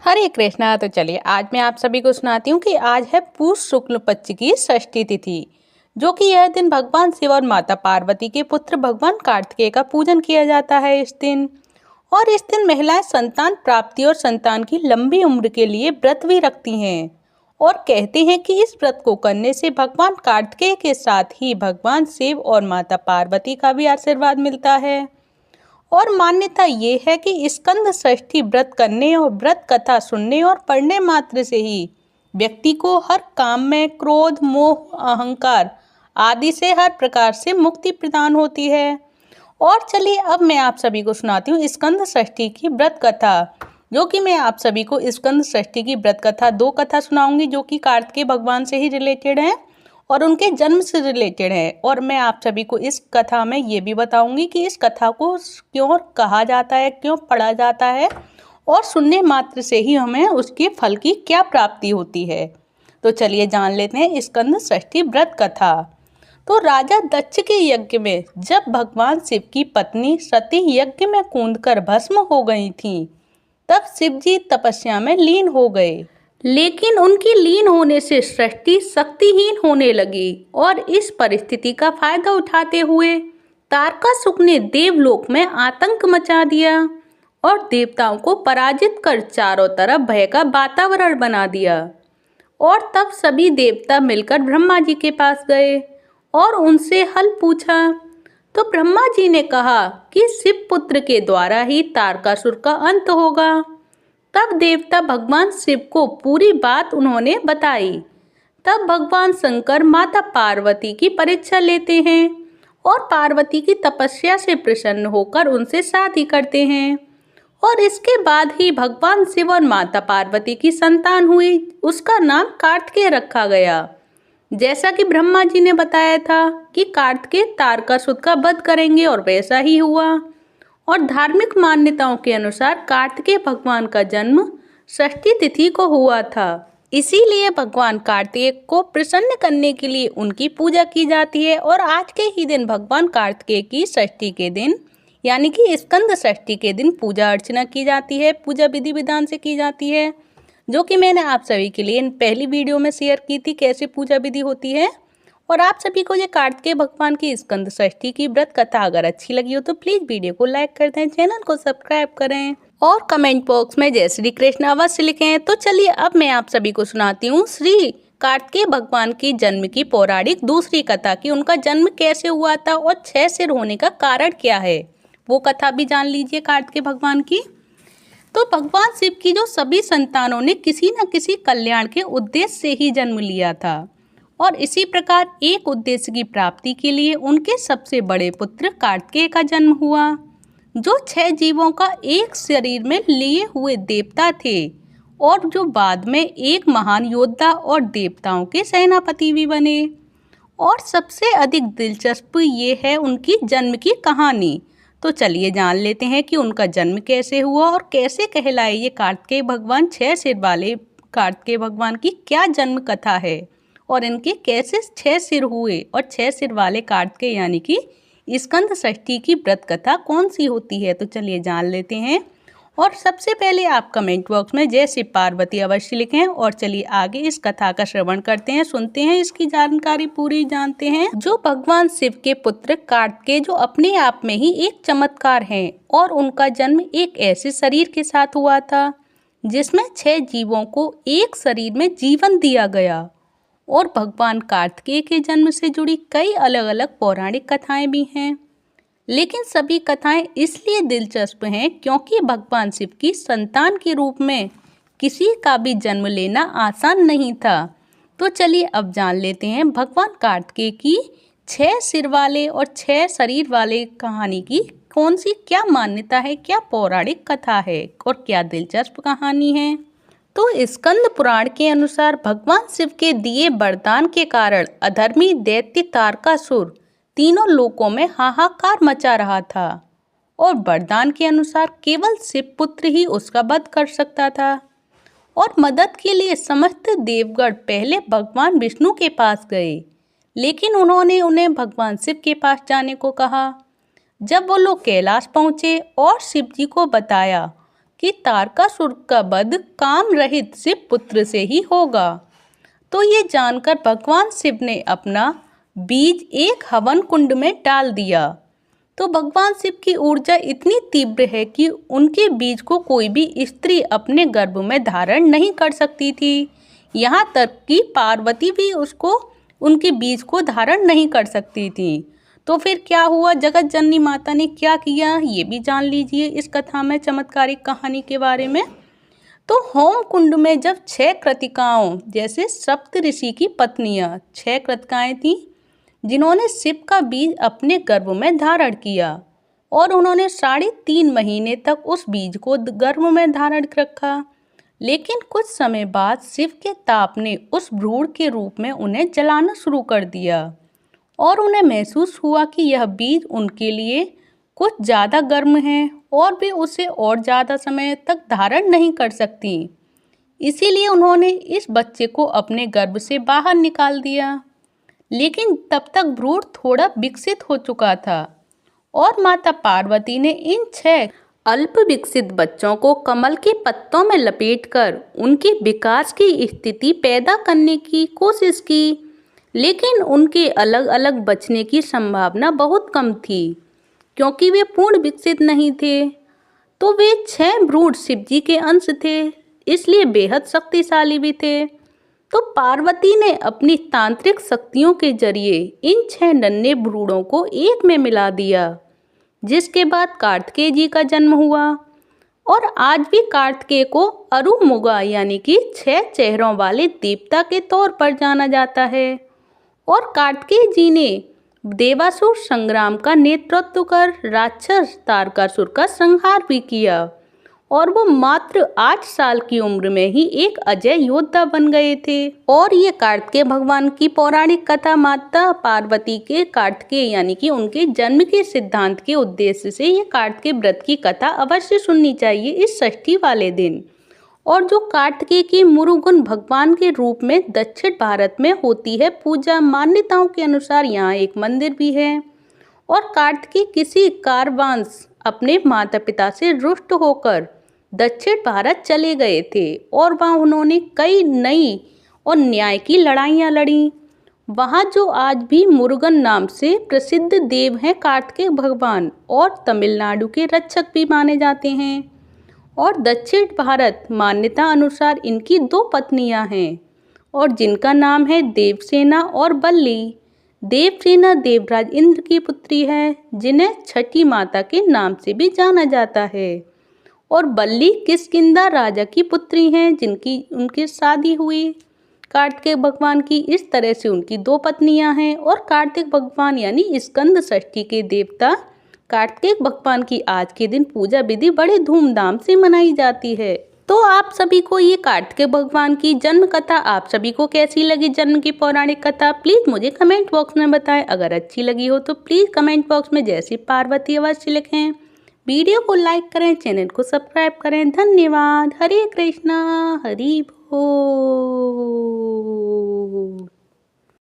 हरे कृष्णा। तो चलिए आज मैं आप सभी को सुनाती हूँ कि आज है पुष शुक्ल पक्ष की षष्ठी तिथि, जो कि यह दिन भगवान शिव और माता पार्वती के पुत्र भगवान कार्तिकेय का पूजन किया जाता है इस दिन। और इस दिन महिलाएं संतान प्राप्ति और संतान की लंबी उम्र के लिए व्रत भी रखती हैं और कहते हैं कि इस व्रत को करने से भगवान कार्तिकेय के साथ ही भगवान शिव और माता पार्वती का भी आशीर्वाद मिलता है। और मान्यता ये है कि स्कंद षष्ठी व्रत करने और व्रत कथा सुनने और पढ़ने मात्र से ही व्यक्ति को हर काम में क्रोध, मोह, अहंकार आदि से हर प्रकार से मुक्ति प्रदान होती है। और चलिए अब मैं आप सभी को सुनाती हूँ स्कंद षष्ठी की व्रत कथा, जो कि मैं आप सभी को स्कंद षष्ठी की व्रत कथा दो कथा सुनाऊंगी, जो कि कार्तिकेय भगवान से ही रिलेटेड है और उनके जन्म से रिलेटेड है। और मैं आप सभी को इस कथा में ये भी बताऊंगी कि इस कथा को क्यों कहा जाता है, क्यों पढ़ा जाता है और सुनने मात्र से ही हमें उसके फल की क्या प्राप्ति होती है। तो चलिए जान लेते हैं स्कंद षष्ठी व्रत कथा। तो राजा दक्ष के यज्ञ में जब भगवान शिव की पत्नी सती यज्ञ में कूदकर भस्म हो गई थी, तब शिव जी तपस्या में लीन हो गए। लेकिन उनकी लीन होने से सृष्टि शक्तिहीन होने लगी और इस परिस्थिति का फायदा उठाते हुए तारकासुर ने देवलोक में आतंक मचा दिया और देवताओं को पराजित कर चारों तरफ भय का वातावरण बना दिया। और तब सभी देवता मिलकर ब्रह्मा जी के पास गए और उनसे हल पूछा। तो ब्रह्मा जी ने कहा कि शिव पुत्र के द्वारा ही तारकासुर का अंत होगा। तब देवता भगवान शिव को पूरी बात उन्होंने बताई। तब भगवान शंकर माता पार्वती की परीक्षा लेते हैं और पार्वती की तपस्या से प्रसन्न होकर उनसे शादी करते हैं। और इसके बाद ही भगवान शिव और माता पार्वती की संतान हुई, उसका नाम कार्तिकेय रखा गया। जैसा कि ब्रह्मा जी ने बताया था कि कार्तिकेय तारकासुर का वध करेंगे और वैसा ही हुआ। और धार्मिक मान्यताओं के अनुसार कार्तिकेय भगवान का जन्म षष्ठी तिथि को हुआ था, इसीलिए भगवान कार्तिकेय को प्रसन्न करने के लिए उनकी पूजा की जाती है। और आज के ही दिन भगवान कार्तिकेय की षष्ठी के दिन यानी कि स्कंद षष्ठी के दिन पूजा अर्चना की जाती है, पूजा विधि विधान से की जाती है, जो कि मैंने आप सभी के लिए पहली वीडियो में शेयर की थी कैसे पूजा विधि होती है। और आप सभी को ये कार्तिकेय भगवान की स्कंद षष्ठी की व्रत कथा अगर अच्छी लगी हो तो प्लीज वीडियो को लाइक कर दें, चैनल को सब्सक्राइब करें और कमेंट बॉक्स में जय श्री कृष्ण अवश्य लिखें। तो चलिए अब मैं आप सभी को सुनाती हूँ श्री कार्तिकेय भगवान की जन्म की पौराणिक दूसरी कथा की उनका जन्म कैसे हुआ था और 6 सिर होने का कारण क्या है, वो कथा भी जान लीजिए कार्तिकेय भगवान की। तो भगवान शिव की जो सभी संतानों ने किसी न किसी कल्याण के उद्देश्य से ही जन्म लिया था और इसी प्रकार एक उद्देश्य की प्राप्ति के लिए उनके सबसे बड़े पुत्र कार्तिकेय का जन्म हुआ, जो 6 जीवों का एक शरीर में लिए हुए देवता थे और जो बाद में एक महान योद्धा और देवताओं के सेनापति भी बने। और सबसे अधिक दिलचस्प ये है उनकी जन्म की कहानी। तो चलिए जान लेते हैं कि उनका जन्म कैसे हुआ और कैसे कहलाए ये कार्तिकेय भगवान 6 सिर वाले कार्तिकेय भगवान की क्या जन्म कथा है और इनके कैसे 6 सिर हुए और 6 सिर वाले कार्तिकेय यानी कि स्कंद षष्ठी की व्रत कथा कौन सी होती है। तो चलिए जान लेते हैं। और सबसे पहले आप कमेंट बॉक्स में जय शिव पार्वती अवश्य लिखें। और चलिए आगे इस कथा का श्रवण करते हैं, सुनते हैं, इसकी जानकारी पूरी जानते हैं। जो भगवान शिव के पुत्र कार्तिकेय जो अपने आप में ही एक चमत्कार हैं और उनका जन्म एक ऐसे शरीर के साथ हुआ था जिसमें 6 जीवों को एक शरीर में जीवन दिया गया। और भगवान कार्तिकेय के जन्म से जुड़ी कई अलग अलग पौराणिक कथाएं भी हैं, लेकिन सभी कथाएं इसलिए दिलचस्प हैं क्योंकि भगवान शिव की संतान के रूप में किसी का भी जन्म लेना आसान नहीं था। तो चलिए अब जान लेते हैं भगवान कार्तिकेय की 6 सिर वाले और 6 शरीर वाले कहानी की कौन सी क्या मान्यता है, क्या पौराणिक कथा है और क्या दिलचस्प कहानी है। तो स्कंद पुराण के अनुसार भगवान शिव के दिए वरदान के कारण अधर्मी दैत्य तारकासुर तीनों लोकों में हाहाकार मचा रहा था और वरदान के अनुसार केवल शिव पुत्र ही उसका वध कर सकता था। और मदद के लिए समस्त देवगण पहले भगवान विष्णु के पास गए, लेकिन उन्होंने उन्हें भगवान शिव के पास जाने को कहा। जब वो लोग कैलाश पहुँचे और शिव जी को बताया कि तारकासुर का वध काम रहित शिव पुत्र से ही होगा। तो ये जानकर भगवान शिव ने अपना बीज एक हवन कुंड में डाल दिया। तो भगवान शिव की ऊर्जा इतनी तीव्र है कि उनके बीज को कोई भी स्त्री अपने गर्भ में धारण नहीं कर सकती थी। यहाँ तक कि पार्वती भी उनके बीज को धारण नहीं कर सकती थी। तो फिर क्या हुआ, जगत जननी माता ने क्या किया, ये भी जान लीजिए इस कथा में, चमत्कारिक कहानी के बारे में। तो होम कुंड में जब 6 कृतिकाओं, जैसे सप्त ऋषि की पत्नियां 6 कृतिकाएं थीं, जिन्होंने शिव का बीज अपने गर्भ में धारण किया और उन्होंने 3.5 महीने तक उस बीज को गर्भ में धारण रखा। लेकिन कुछ समय बाद शिव के ताप ने उस भ्रूण के रूप में उन्हें जलाना शुरू कर दिया और उन्हें महसूस हुआ कि यह बीज उनके लिए कुछ ज़्यादा गर्म है और वे उसे और ज़्यादा समय तक धारण नहीं कर सकती। इसीलिए उन्होंने इस बच्चे को अपने गर्भ से बाहर निकाल दिया। लेकिन तब तक भ्रूण थोड़ा विकसित हो चुका था और माता पार्वती ने इन 6 अल्प विकसित बच्चों को कमल के पत्तों में लपेटकर उनके विकास की स्थिति पैदा करने की कोशिश की। लेकिन उनके अलग अलग बचने की संभावना बहुत कम थी, क्योंकि वे पूर्ण विकसित नहीं थे। तो वे 6 भ्रूण शिवजी के अंश थे, इसलिए बेहद शक्तिशाली भी थे। तो पार्वती ने अपनी तांत्रिक शक्तियों के जरिए इन 6 नन्हे भ्रूणों को एक में मिला दिया, जिसके बाद कार्तिकेय जी का जन्म हुआ। और आज भी कार्तिकेय को अरुमुगा यानी कि 6 चेहरों वाले देवता के तौर पर जाना जाता है। और कार्तिकेय जी ने देवासुर संग्राम का नेतृत्व कर राक्षस तारकासुर का संहार भी किया और वो मात्र 8 साल की उम्र में ही एक अजय योद्धा बन गए थे। और ये कार्तिकेय भगवान की पौराणिक कथा माता पार्वती के कार्तिकेय यानी कि उनके जन्म के सिद्धांत के उद्देश्य से ये कार्तिकेय व्रत की कथा अवश्य सुननी चाहिए इस षष्ठी वाले दिन। और जो कार्तिकेय की मुरुगन भगवान के रूप में दक्षिण भारत में होती है पूजा, मान्यताओं के अनुसार यहाँ एक मंदिर भी है। और कार्तिकेय किसी कारणवश अपने माता पिता से रुष्ट होकर दक्षिण भारत चले गए थे और वहाँ उन्होंने कई नई और न्याय की लड़ाइयाँ लड़ी। वहाँ जो आज भी मुरुगन नाम से प्रसिद्ध देव हैं कार्तिकेय भगवान, और तमिलनाडु के रक्षक भी माने जाते हैं। और दक्षिण भारत मान्यता अनुसार इनकी 2 पत्नियां हैं, और जिनका नाम है देवसेना और बल्ली। देवसेना देवराज इंद्र की पुत्री है, जिन्हें छठी माता के नाम से भी जाना जाता है। और बल्ली किष्किंधा राजा की पुत्री हैं, जिनकी उनकी शादी हुई कार्तिकेय भगवान की। इस तरह से उनकी 2 पत्नियां हैं। और कार्तिक भगवान यानी स्कंद षष्ठी के देवता कार्तिकेय भगवान की आज के दिन पूजा विधि बड़े धूमधाम से मनाई जाती है। तो आप सभी को ये कार्तिकेय भगवान की जन्म कथा आप सभी को कैसी लगी, जन्म की पौराणिक कथा, प्लीज़ मुझे कमेंट बॉक्स में बताएं। अगर अच्छी लगी हो तो प्लीज़ कमेंट बॉक्स में जय श्री पार्वती अवश्य लिखें। वीडियो को लाइक करें, चैनल को सब्सक्राइब करें। धन्यवाद। हरे कृष्णा, हरि बोल।